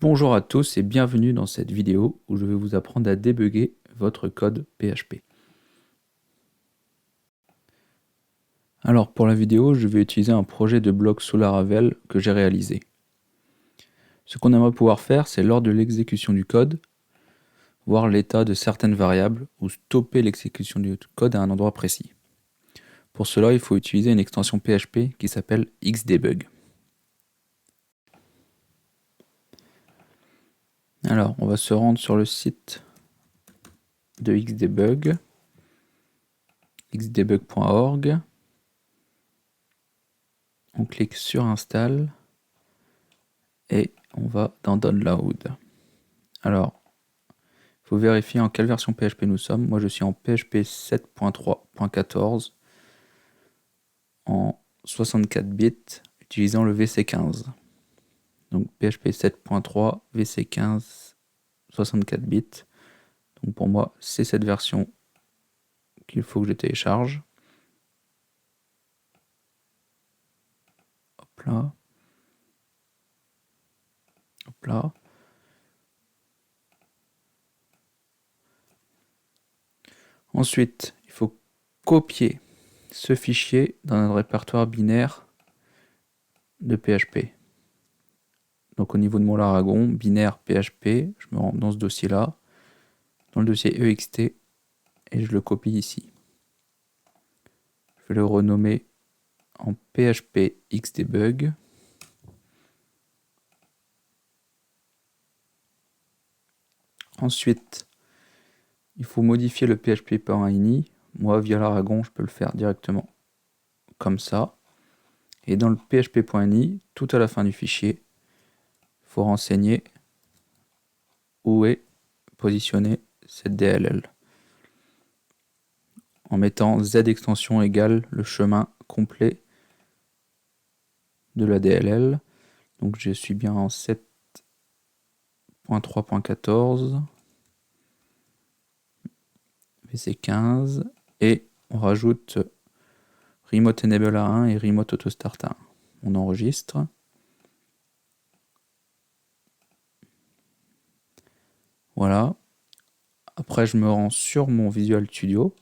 Bonjour à tous et bienvenue dans cette vidéo où je vais vous apprendre à débugger votre code PHP. Alors pour la vidéo, je vais utiliser un projet de bloc sous Laravel que j'ai réalisé. Ce qu'on aimerait pouvoir faire, c'est lors de l'exécution du code, voir l'état de certaines variables ou stopper l'exécution du code à un endroit précis. Pour cela, il faut utiliser une extension PHP qui s'appelle Xdebug. Alors, on va se rendre sur le site de Xdebug, xdebug.org. On clique sur Install et on va dans Download. Alors, il faut vérifier en quelle version PHP nous sommes. Moi, je suis en PHP 7.3.14 en 64 bits utilisant le VC15. Donc PHP 7.3, VC15, 64 bits. Donc pour moi, c'est cette version qu'il faut que je télécharge. Hop là. Hop là. Ensuite, il faut copier ce fichier dans notre répertoire binaire de PHP. Donc au niveau de mon Laragon, binaire PHP, je me rends dans ce dossier-là, dans le dossier EXT, et je le copie ici. Je vais le renommer en PHP Xdebug. Ensuite, il faut modifier le php.ini. Moi, via Laragon, je peux le faire directement comme ça. Et dans le php.ini, tout à la fin du fichier, il faut renseigner où est positionnée cette DLL. En mettant z extension égale le chemin complet de la DLL. Donc je suis bien en 7.3.14. VC15 et on rajoute Remote Enable A1 et Remote Autostart A1. On enregistre. Voilà. Après, je me rends sur mon Visual Studio.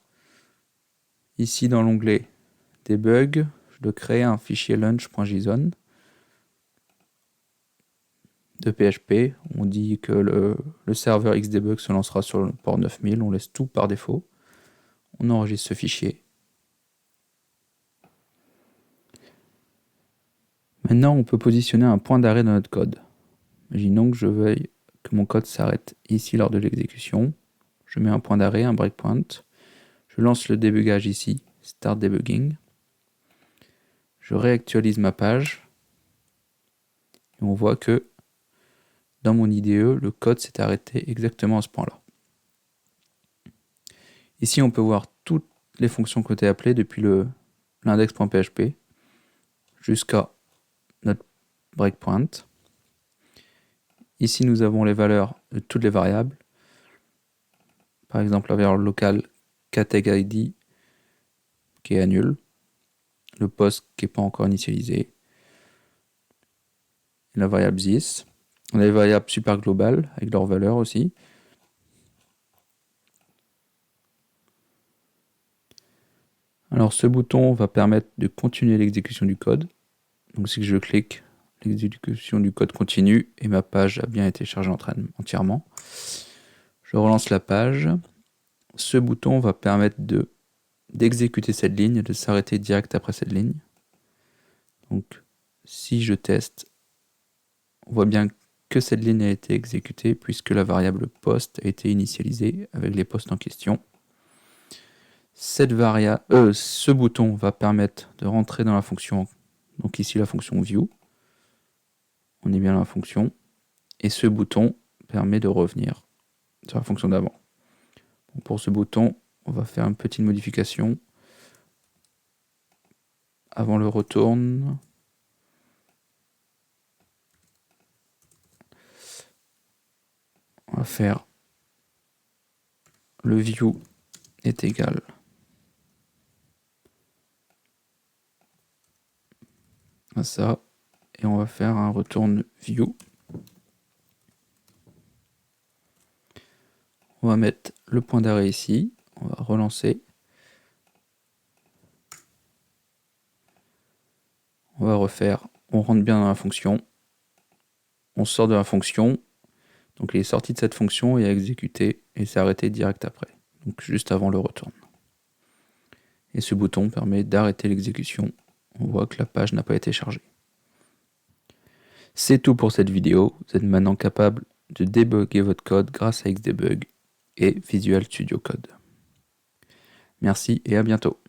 Ici, dans l'onglet Debug, je dois créer un fichier launch.json de PHP. On dit que le serveur Xdebug se lancera sur le port 9000. On laisse tout par défaut. On enregistre ce fichier. Maintenant, on peut positionner un point d'arrêt dans notre code. Imaginons que je veuille que mon code s'arrête ici lors de l'exécution. Je mets un point d'arrêt, un breakpoint. Je lance le débugage ici, Start Debugging. Je réactualise ma page. Et on voit que dans mon IDE, le code s'est arrêté exactement à ce point-là. Ici, on peut voir toutes les fonctions qui ont été appelées depuis l'index.php jusqu'à notre breakpoint. Ici, nous avons les valeurs de toutes les variables. Par exemple, la variable locale catEgID qui est nulle, le post qui n'est pas encore initialisé, et la variable this. On a les variables super globales avec leurs valeurs aussi. Alors ce bouton va permettre de continuer l'exécution du code. Donc si je clique, l'exécution du code continue et ma page a bien été chargée entièrement. Je relance la page. Ce bouton va permettre d'exécuter cette ligne et de s'arrêter direct après cette ligne. Donc si je teste, on voit bien que cette ligne a été exécutée puisque la variable post a été initialisée avec les postes en question. Ce bouton va permettre de rentrer dans la fonction, donc ici la fonction view. On est bien dans la fonction. Et ce bouton permet de revenir sur la fonction d'avant. Bon, pour ce bouton, on va faire une petite modification. Avant le retourne. On va faire le view est égal à ça. Et on va faire un return view. On va mettre le point d'arrêt ici, on va relancer. On va refaire, on rentre bien dans la fonction, on sort de la fonction, donc il est sorti de cette fonction et a exécuté et s'est arrêté direct après, donc juste avant le retourne. Et ce bouton permet d'arrêter l'exécution. On voit que la page n'a pas été chargée. C'est tout pour cette vidéo. Vous êtes maintenant capable de débugger votre code grâce à Xdebug et Visual Studio Code. Merci et à bientôt.